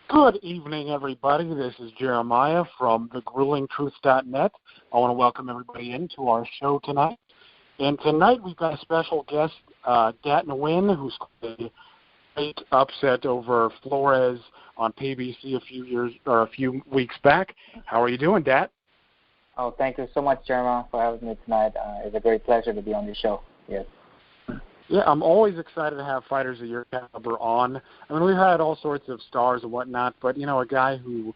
Good evening, everybody. This is Jeremiah from thegruelingtruth.net. I want to welcome everybody into our show tonight. And tonight we've got a special guest, Dat Nguyen, who's a great upset over Flores on PBC a few weeks back. How are you doing, Dat? Oh, thank you so much, Jeremiah, for having me tonight. It's a great pleasure to be on your show. Yes. Yeah, I'm always excited to have fighters of your caliber on. I mean, we've had all sorts of stars and whatnot, but, a guy who,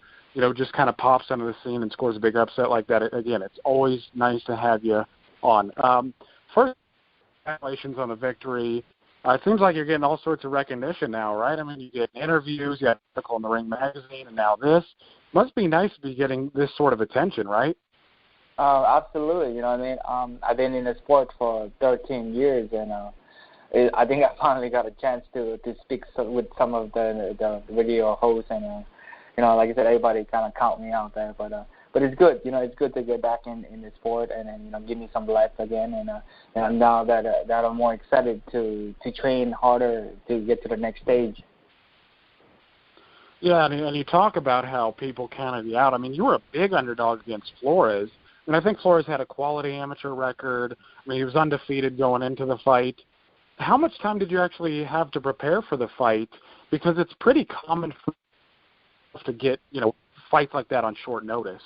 just kind of pops onto the scene and scores a big upset like that, again, it's always nice to have you on. First, congratulations on the victory. It seems like you're getting all sorts of recognition now, right? I mean, you get interviews, you had an article in the Ring magazine, and now this. Must be nice to be getting this sort of attention, right? Absolutely. You know what I mean? I've been in the sport for 13 years, and I think I finally got a chance to speak with some of the video hosts, and like I said, everybody kind of count me out there, but it's good. It's good to get back in the sport and give me some life again, and now that I'm more excited to train harder to get to the next stage. Yeah, and you talk about how people counted you out. I mean, you were a big underdog against Flores, and I think Flores had a quality amateur record. I mean, he was undefeated going into the fight. How much time did you actually have to prepare for the fight? Because it's pretty common to get, fights like that on short notice.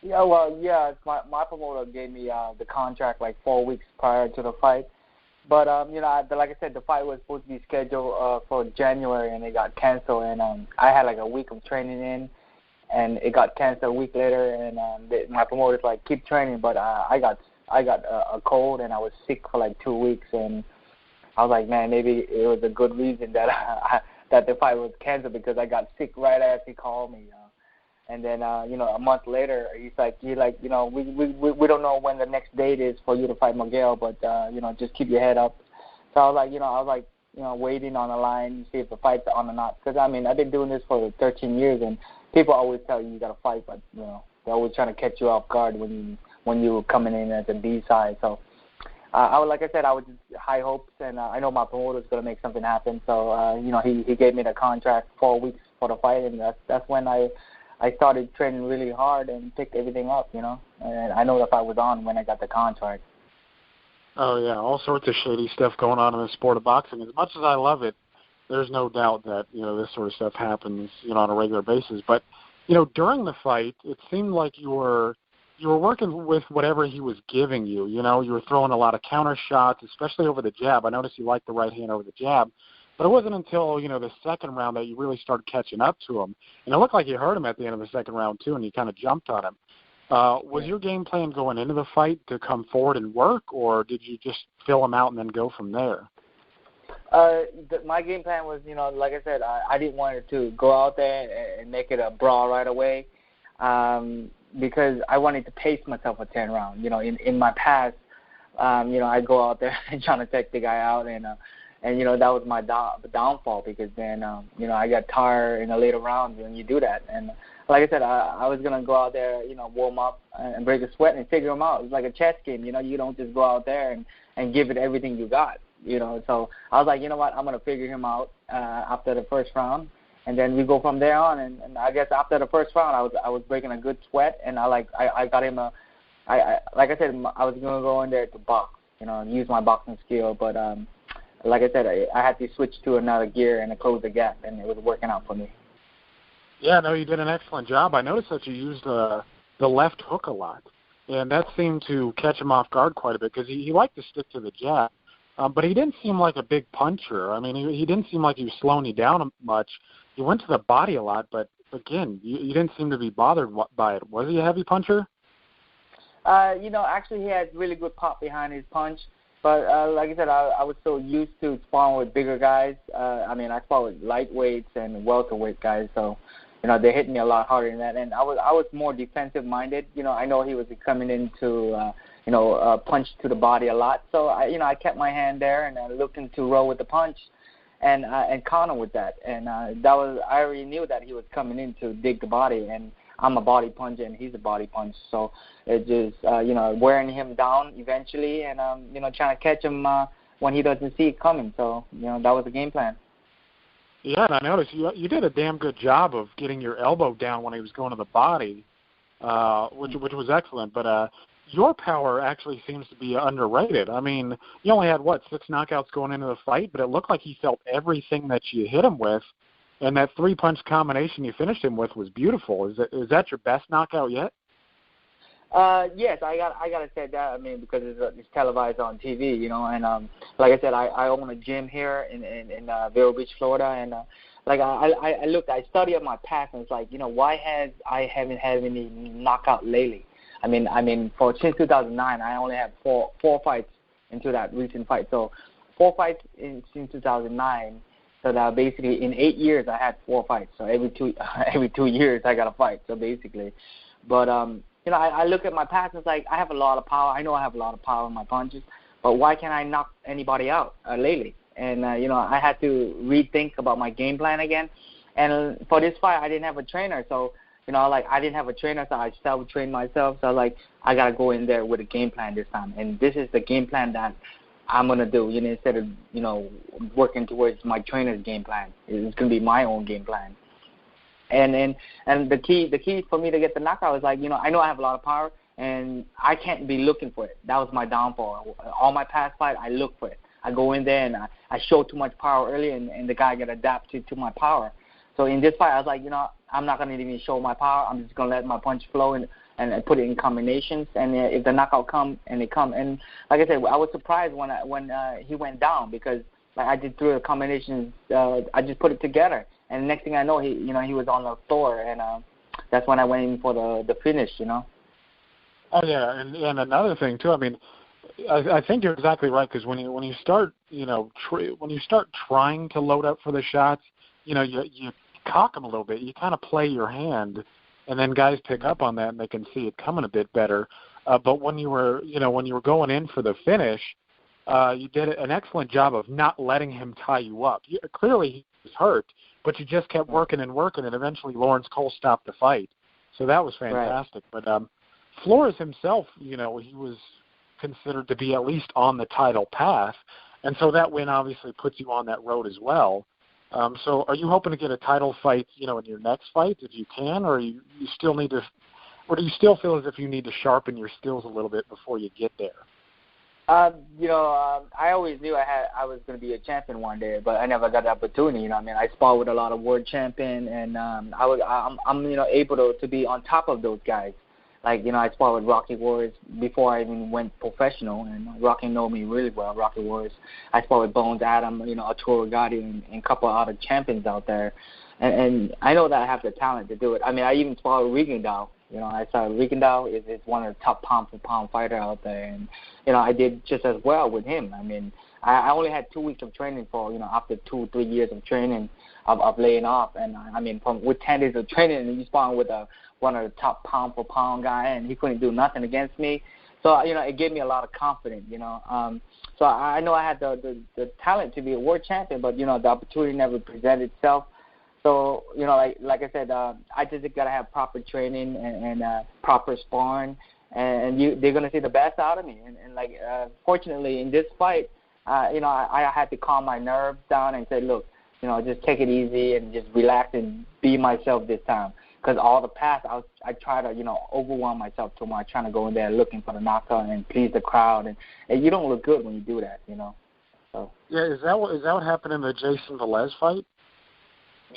Yeah, well, yeah, my promoter gave me the contract like 4 weeks prior to the fight. But, like I said, the fight was supposed to be scheduled for January, and it got canceled. And I had like a week of training in, and it got canceled a week later. And my promoter's like, keep training. But I got a cold, and I was sick for like 2 weeks. And I was like, man, maybe it was a good reason that that the fight was canceled, because I got sick right after he called me. And then, a month later, he's like, we don't know when the next date is for you to fight Miguel, but, just keep your head up. So I was like, waiting on the line to see if the fight's on or not. Because, I mean, I've been doing this for 13 years, and people always tell you got to fight, but, they're always trying to catch you off guard when you're coming in as a B side. So, like I said, I was just high hopes, and I know my promoter's going to make something happen. So, he gave me the contract 4 weeks for the fight, and that's when I started training really hard and picked everything up, and I know if I was on when I got the contract. Oh, yeah, all sorts of shady stuff going on in the sport of boxing. As much as I love it, there's no doubt that, this sort of stuff happens, on a regular basis. But, during the fight, it seemed like you were working with whatever he was giving you. You were throwing a lot of counter shots, especially over the jab. I noticed you liked the right hand over the jab. But it wasn't until, the second round that you really started catching up to him. And it looked like you hurt him at the end of the second round, too, and you kind of jumped on him. Was your game plan going into the fight to come forward and work, or did you just fill him out and then go from there? My game plan was, like I said, I didn't want it to go out there and make it a brawl right away, because I wanted to pace myself a 10 round. In my past, I'd go out there and trying to take the guy out, and that was my downfall, because then, I got tired in the later rounds when you do that. And like I said, I was going to go out there, warm up and break a sweat and figure them out. It's like a chess game. You don't just go out there and give it everything you got, So I was like, you know what, I'm going to figure him out after the first round. And then we go from there on. And I guess after the first round, I was breaking a good sweat. And I got him like I said, I was going to go in there to box, use my boxing skill. But like I said, I had to switch to another gear and close the gap, and it was working out for me. Yeah, no, you did an excellent job. I noticed that you used the left hook a lot, and that seemed to catch him off guard quite a bit, because he liked to stick to the jab, but he didn't seem like a big puncher. I mean, he didn't seem like he was slowing you down much. He went to the body a lot, but, again, you didn't seem to be bothered by it. Was he a heavy puncher? Actually he had really good pop behind his punch. But like I said, I was so used to sparring with bigger guys. I spar with lightweights and welterweight guys, so they hit me a lot harder than that. And I was more defensive minded. I know he was coming into punch to the body a lot, so I kept my hand there and I looked into roll with the punch and counter with that. And I already knew that he was coming in to dig the body, and I'm a body puncher and he's a body punch, so it's just wearing him down eventually, and trying to catch him when he doesn't see it coming. So that was the game plan. Yeah, and I noticed you did a damn good job of getting your elbow down when he was going to the body, which was excellent. But your power actually seems to be underrated. I mean, you only had, 6 knockouts going into the fight, but it looked like he felt everything that you hit him with, and that 3-punch combination you finished him with was beautiful. Is that your best knockout yet? Yes, I gotta say that. I mean, because it's televised on TV, and like I said, I own a gym here in Vero Beach, Florida, and I study up my past, and it's like, why I haven't had any knockout lately? I mean, since 2009, I only had four fights into that recent fight. So 4 fights since 2009. So that basically in 8 years I had 4 fights. So every 2 years I got a fight. So basically, but I look at my past and it's like I have a lot of power. I know I have a lot of power in my punches, but why can't I knock anybody out lately? And I had to rethink about my game plan again. And for this fight, I didn't have a trainer, so I didn't have a trainer, so I self-trained myself. So I gotta go in there with a game plan this time, and this is the game plan that I'm gonna do. Instead of working towards my trainer's game plan, it's gonna be my own game plan. And the key for me to get the knockout is I know I have a lot of power, and I can't be looking for it. That was my downfall. All my past fights, I look for it. I go in there and I show too much power early, and the guy got adapted to my power. So in this fight, I was like, I'm not gonna even show my power. I'm just gonna let my punch flow and put it in combinations. And if the knockout come, and it come. And like I said, I was surprised when he went down, because I just threw the combinations. I just put it together. And the next thing I know, he was on the floor, and that's when I went in for the finish, Oh yeah, and another thing too. I mean, I think you're exactly right, because when you start when you start trying to load up for the shots, you cock them a little bit. You kind of play your hand, and then guys pick up on that and they can see it coming a bit better. But when you were going in for the finish, you did an excellent job of not letting him tie you up. Clearly he was hurt, but you just kept working, and eventually Lawrence Cole stopped the fight. So that was fantastic. Right. But Flores himself, he was considered to be at least on the title path, and so that win obviously puts you on that road as well. So are you hoping to get a title fight, in your next fight if you can, or you still need to, or do you still feel as if you need to sharpen your skills a little bit before you get there? I always knew I was going to be a champion one day, but I never got the opportunity. I sparred with a lot of world champion, and I'm able to be on top of those guys. I sparred with Rocky Warriors before I even went professional, and Rocky know me really well. Rocky Warriors. I sparred with Bones Adam, Arturo Gatti, and a couple of other champions out there, and I know that I have the talent to do it. I even sparred with Rigondeaux. I saw Rigondeaux is one of the top pound-for-pound fighter out there, and I did just as well with him. I only had 2 weeks of training after 2-3 years of training of laying off, and with 10 days of training, and you sparring with one of the top pound-for-pound guy, and he couldn't do nothing against me. So it gave me a lot of confidence. So I know I had the talent to be a world champion, but the opportunity never presented itself. So, like I said, I just got to have proper training and proper sparring, and they're going to see the best out of me. And fortunately, in this fight, I had to calm my nerves down and say, look, just take it easy and just relax and be myself this time. Because all the past, I try to, overwhelm myself too much, trying to go in there looking for the knockout and please the crowd. And you don't look good when you do that, So. Yeah, is that what happened in the Jason Velez fight?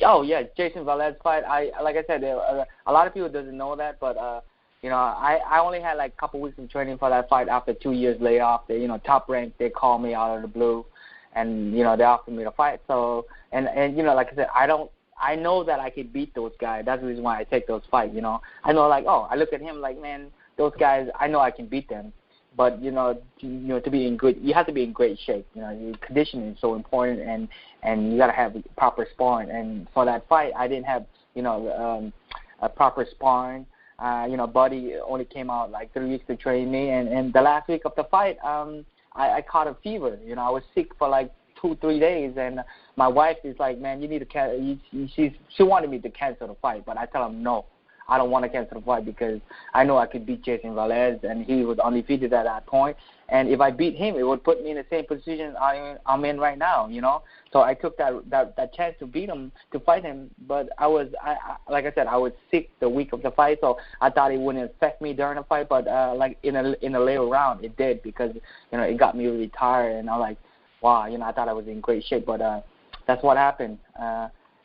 Oh yeah, Jason Velez fight. Like I said, a lot of people doesn't know that, but I only had a couple weeks of training for that fight after 2 years layoff. They Top Rank, they called me out of the blue, and they offered me the fight. So and like I said, I know that I could beat those guys. That's the reason why I take those fights. I know I look at him like, man, those guys, I know I can beat them. But to be in good, you have to be in great shape. Your conditioning is so important, and you got to have proper sparring. And for that fight, I didn't have a proper sparring. Buddy only came out 3 weeks to train me, and the last week of the fight, I caught a fever. I was sick for 2-3 days, and my wife is like, man, you need to cancel. She wanted me to cancel the fight, but I tell him no. I don't want to cancel the fight because I know I could beat Jason Velez, and he was undefeated at that point. And if I beat him, it would put me in the same position I'm in right now, So I took that chance to beat him, to fight him. But like I said, I was sick the week of the fight, so I thought it wouldn't affect me during the fight. But like in a later round, it did because it got me really tired, and I'm like, wow, I thought I was in great shape, but that's what happened.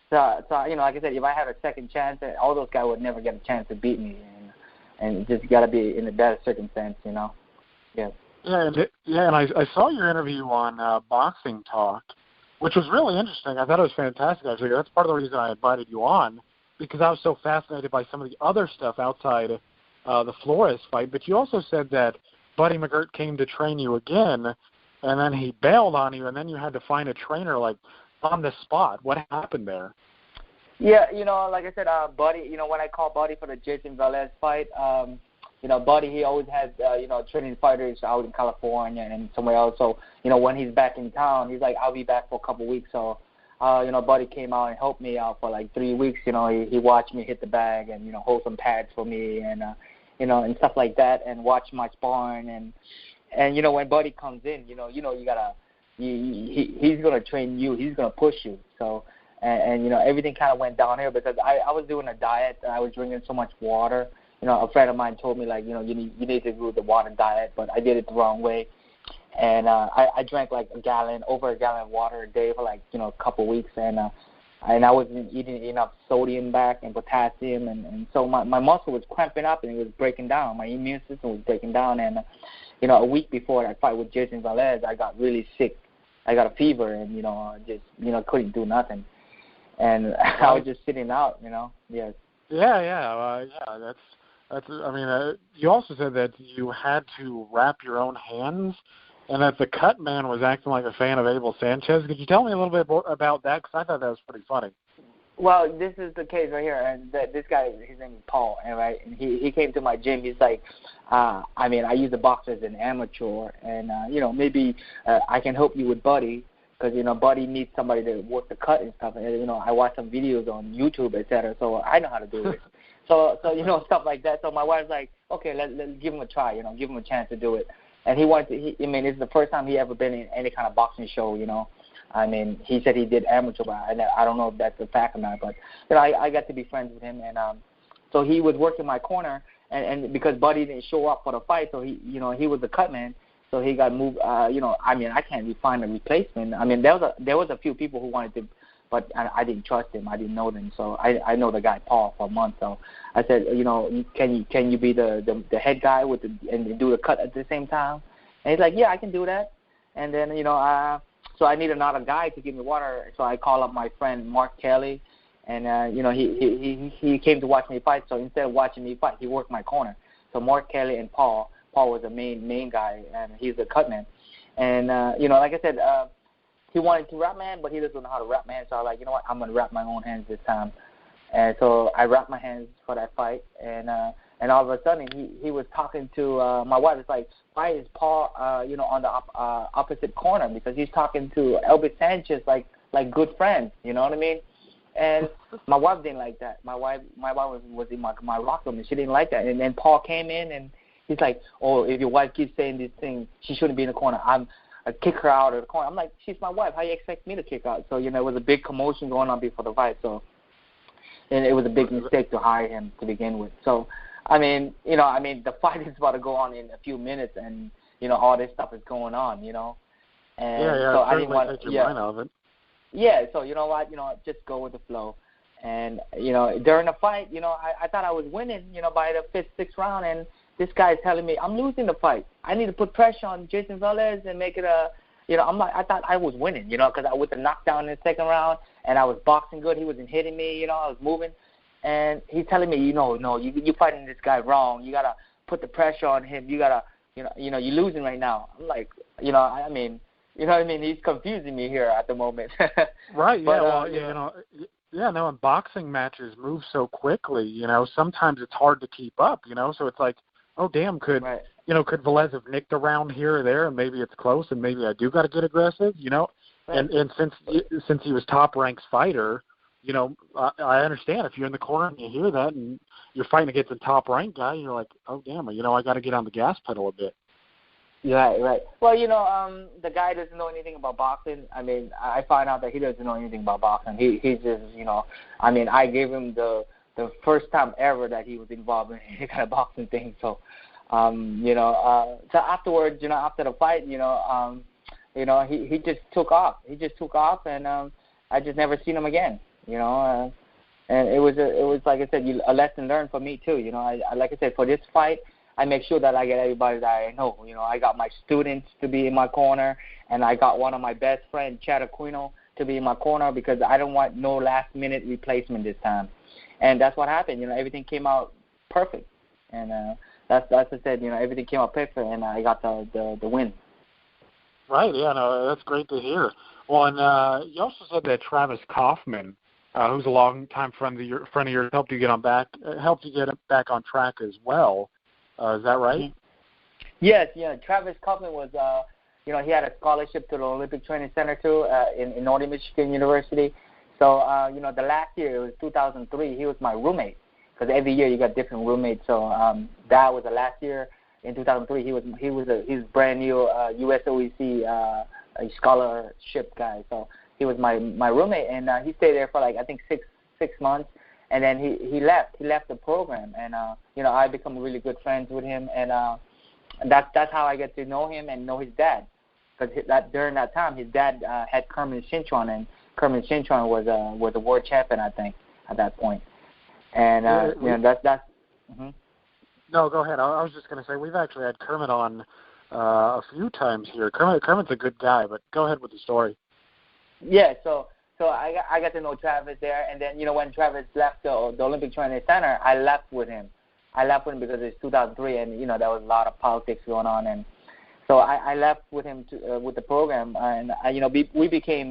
So like I said, if I had a second chance, all those guys would never get a chance to beat me, and just got to be in a better circumstance, Yeah. Yeah, and I saw your interview on Boxing Talk, which was really interesting. I thought it was fantastic, actually. That's part of the reason I invited you on, because I was so fascinated by some of the other stuff outside the Flores fight. But you also said that Buddy McGirt came to train you again, and then he bailed on you, and then you had to find a trainer, like, on the spot. What happened there? Yeah, like I said, Buddy, when I called Buddy for the Jason Velez fight, Buddy, he always has, training fighters out in California and somewhere else. So, when he's back in town, he's like, I'll be back for a couple of weeks. So, Buddy came out and helped me out for like 3 weeks. He watched me hit the bag and, hold some pads for me and, and stuff like that, and watch my sparring. And when Buddy comes in, you gotta, he's going to train you. He's going to push you. So, and everything kind of went downhill because I was doing a diet. I was drinking so much water. A friend of mine told me, like, you need to do the water diet, but I did it the wrong way. And I drank like over a gallon of water a day for like, a couple of weeks. And I wasn't eating enough sodium back and potassium. And so my muscle was cramping up and it was breaking down. My immune system was breaking down. And, a week before that fight with Jason Velez, I got really sick. I got a fever and, couldn't do nothing. And I was just sitting out, Yes. Yeah, that's. I mean, you also said that you had to wrap your own hands, and that the cut man was acting like a fan of Abel Sanchez. Could you tell me a little bit more about that? Because I thought that was pretty funny. Well, this is the case right here, and this guy, his name is Paul, and right, and he came to my gym. He's like, I used to box as an amateur, and maybe I can help you with Buddy. Because, Buddy needs somebody to work the cut and stuff. And, I watch some videos on YouTube, et cetera, so I know how to do it. So stuff like that. So my wife's like, okay, let's give him a try, give him a chance to do it. And he wanted to, it's the first time he ever been in any kind of boxing show, he said he did amateur, but I don't know if that's a fact or not. But, I got to be friends with him. And so he was working my corner. And because Buddy didn't show up for the fight, so he was the cut man. So he got moved. I can't really find a replacement. There was a few people who wanted to, but I didn't trust him. I didn't know them. So I know the guy Paul for a month. So I said, can you be the head guy and do the cut at the same time? And he's like, yeah, I can do that. And then so I need another guy to give me water. So I call up my friend Mark Kelly, and he came to watch me fight. So instead of watching me fight, he worked my corner. So Mark Kelly and Paul was the main guy, and he's the cut man. And, like I said, he wanted to wrap my hand, but he doesn't know how to wrap my hand. So I was like, you know what, I'm going to wrap my own hands this time. And so I wrapped my hands for that fight. And all of a sudden, he was talking to my wife. It's like, why is Paul, on the opposite corner? Because he's talking to Elvis Sanchez like good friends, you know what I mean? And my wife didn't like that. My wife was in my locker room, and she didn't like that. And then Paul came in, and he's like, oh, if your wife keeps saying these things, she shouldn't be in the corner. I kick her out of the corner. I'm like, she's my wife. How do you expect me to kick out? So, it was a big commotion going on before the fight. So, and it was a big mistake to hire him to begin with. So, the fight is about to go on in a few minutes, and, all this stuff is going on, And so I didn't want to mind of it. Yeah, so you know what, just go with the flow. And, during the fight, I thought I was winning, by the 5th, 6th round, and this guy is telling me I'm losing the fight. I need to put pressure on Jason Velez and make it I'm like, I thought I was winning, because I was the knockdown in the 2nd round, and I was boxing good. He wasn't hitting me, I was moving. And he's telling me, no, you're fighting this guy wrong. You got to put the pressure on him. You got to, you're losing right now. I'm like, you know what I mean? He's confusing me here at the moment. Right, but, in boxing matches move so quickly, sometimes it's hard to keep up, so it's like, oh, damn, could Velez have nicked around here or there, and maybe it's close, and maybe I do got to get aggressive, Right. And since he was top-ranked fighter, I understand if you're in the corner and you hear that and you're fighting against the top-ranked guy, you're like, oh, damn, I got to get on the gas pedal a bit. Right. Well, the guy doesn't know anything about boxing. I mean, I find out that he doesn't know anything about boxing. He's just, I gave him the first time ever that he was involved in any kind of boxing thing. So, so afterwards, after the fight, he just took off. And I just never seen him again. And it was like I said, a lesson learned for me too. Like I said, for this fight, I make sure that I get everybody that I know. I got my students to be in my corner, and I got one of my best friends, Chad Aquino, to be in my corner because I don't want no last-minute replacement this time. And that's what happened. Everything came out perfect. And that's I said, everything came out perfect, and I got the win. Right, yeah, no, that's great to hear. Well, and you also said that Travis Kaufman, who's a long-time friend of yours, helped you get back on track as well. Is that right? Mm-hmm. Yes, yeah. Travis Kaufman was, he had a scholarship to the Olympic Training Center too in Northern Michigan University. So, the last year, it was 2003, he was my roommate because every year you got different roommates. So that was the last year in 2003. He was brand new USOEC scholarship guy. So he was my roommate, and he stayed there for I think six months. And then he left. He left the program, and I become really good friends with him, and that's how I get to know him and know his dad. Because during that time, his dad had Kermit Cintron, and Kermit Cintron was a world champion, I think, at that point. And that's. Mm-hmm. No, go ahead. I was just going to say we've actually had Kermit on a few times here. Kermit's a good guy, but go ahead with the story. Yeah. So I got to know Travis there, and then when Travis left the Olympic Training Center, I left with him. Because it's 2003, and there was a lot of politics going on, and so I left with him with the program, and we became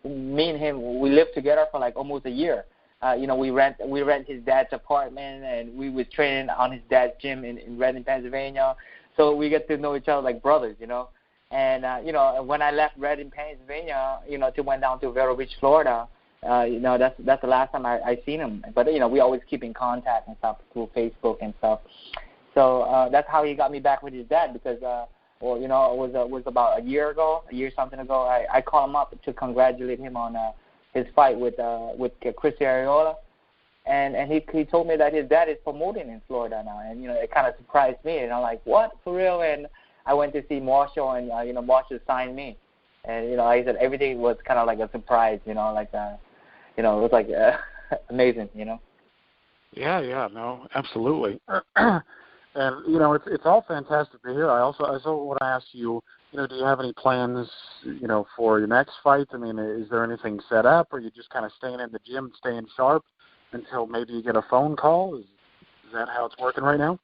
me and him. We lived together for almost a year. We rent his dad's apartment, and we was training on his dad's gym in Reading, Pennsylvania. So we get to know each other like brothers, And, when I left Reading, Pennsylvania, to went down to Vero Beach, Florida, that's the last time I seen him. But, we always keep in contact and stuff through Facebook and stuff. So that's how he got me back with his dad because, it was about a year something ago. I called him up to congratulate him on his fight with Chris Arreola. And he told me that his dad is promoting in Florida now. And, it kind of surprised me. And I'm like, what, for real? And I went to see Marshall, and Marshall signed me, and like I said, everything was kind of like a surprise, it was like amazing, Yeah, no, absolutely, and it's all fantastic to hear. I also want to ask you, do you have any plans, for your next fight? I mean, is there anything set up, or are you just kind of staying in the gym, staying sharp until maybe you get a phone call? Is that how it's working right now?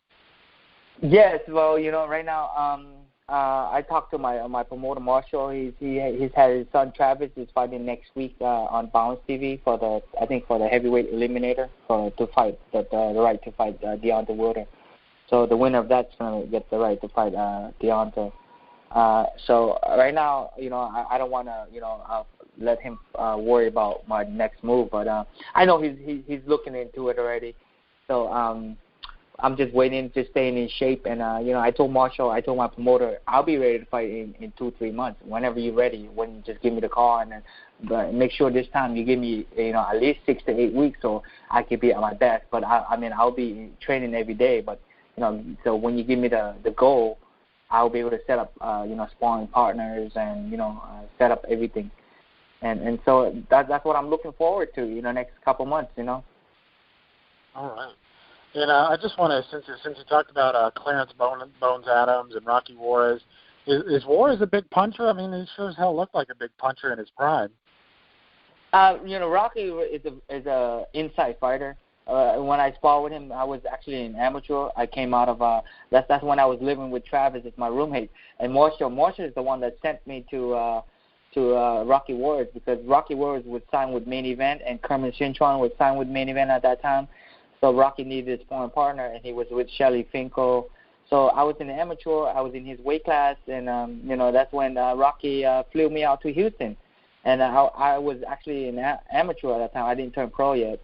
Yes, well, right now, I talked to my promoter Marshall. He's had his son Travis is fighting next week on Bounce TV for the heavyweight eliminator to fight the right to fight Deontay Wilder. So the winner of that's gonna get the right to fight Deontay. So right now, I don't want to let him worry about my next move, but I know he's looking into it already. So I'm just waiting, just staying in shape. And, I told my promoter, I'll be ready to fight in 2-3 months. Whenever you're ready, when you just give me the call. But make sure this time you give me, at least 6 to 8 weeks so I can be at my best. But, I'll be training every day. But, so when you give me the goal, I'll be able to set up, sparring partners and, set up everything. And so that's what I'm looking forward to, next couple months, All right. And I just want to, since you talked about Clarence Bones Adams and Rocky Juarez, is Juarez a big puncher? I mean, he sure as hell looked like a big puncher in his prime. Rocky is a inside fighter. When I sparred with him, I was actually an amateur. I came out of that's when I was living with Travis as my roommate. And Marshall is the one that sent me to Rocky Juarez because Rocky Juarez was signed with Main Event, and Kermit Cintron was signed with Main Event at that time. So Rocky needed his sparring partner, and he was with Shelly Finkel. So I was an amateur. I was in his weight class, and that's when Rocky flew me out to Houston. And I was actually an amateur at that time. I didn't turn pro yet.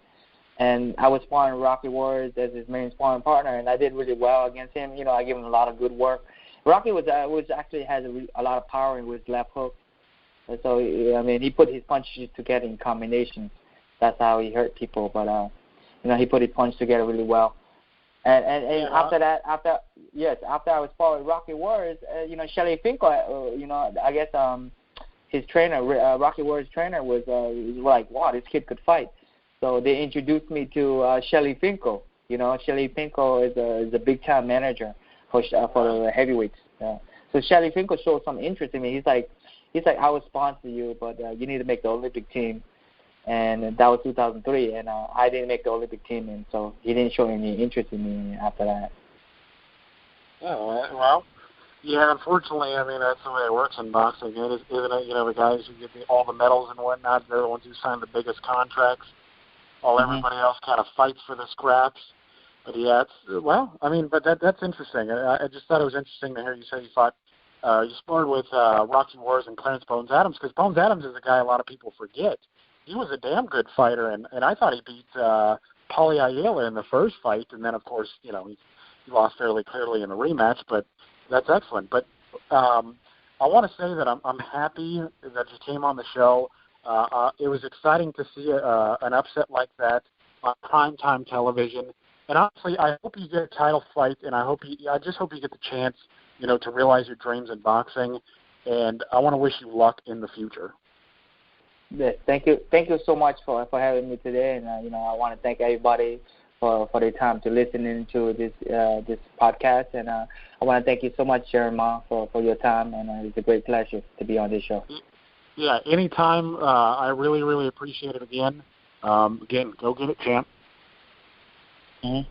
And I was sparring Rocky Warriors as his main sparring partner, and I did really well against him. You know, I gave him a lot of good work. Rocky was actually has a lot of power in his left hook. And so, I mean, he put his punches together in combinations. That's how he hurt people. But, you know, he put his punches together really well. And after that, after I was sparring Rocky Warriors, you know, Shelly Finkel, you know, I guess his trainer, Rocky Warriors trainer, was like, wow, this kid could fight. So they introduced me to Shelly Finkel. You know, Shelly Finkel is a big time manager for the heavyweights. So Shelly Finkel showed some interest in me. He's like, I will sponsor you, but you need to make the Olympic team. And that was 2003, and I didn't make the Olympic team, and so he didn't show any interest in me after that. Oh, well, yeah, unfortunately, I mean, that's the way it works in boxing, isn't it? You know, the guys who get all the medals and whatnot, they're the ones who sign the biggest contracts, while everybody else kind of fights for the scraps. But yeah, but that's interesting. I just thought it was interesting to hear you say you fought, you sparred with Rocky Warriors and Clarence Bones Adams, because Bones Adams is a guy a lot of people forget. He was a damn good fighter, and I thought he beat Paulie Ayala in the first fight, and then, of course, you know, he lost fairly clearly in the rematch, but that's excellent. But I want to say that I'm happy that you came on the show. It was exciting to see an upset like that on primetime television. And honestly, I hope you get a title fight, and I just hope you get the chance, you know, to realize your dreams in boxing. And I want to wish you luck in the future. Yes, thank you so much for having me today, and you know, I want to thank everybody for their time to listen into this podcast, and I want to thank you so much, Jeremiah, for your time, and it's a great pleasure to be on this show. Yeah, anytime. I really, really appreciate it again. Again, go get it, champ. Mm-hmm.